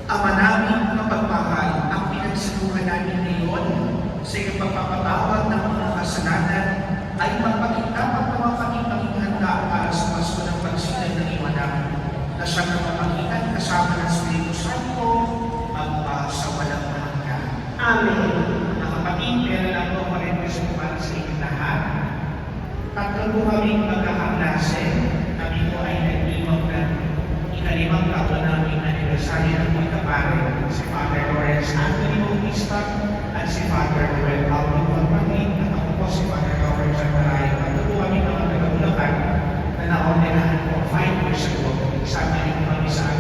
Ama namin na pagmamahal, ang pinagsimulan namin ngayon sa iyong pagpapatawad ng mga kasalanan ay magpakita maging handa para sa Pasko ng pagsilang ng iyong anak na siyang napamagitan kasama ng Espiritu Santo sa walang hanggan. Amen. Mga kapatid, meron lang po parenthesis para sa inyong lahat. Tatlo po kaming magkakaklase. Kami po ay nag-iwag ng ikalimang taon namin anibersaryo ng pagkapare. Si Father Lawrence Anthony Bautista at si Father Noel Alvin Magpagin. At ako po si Father Lawrence Anthony. Tatlo po kami mga taga-Bulacan na naordinahan po 5 years ago. Isama rin kami sa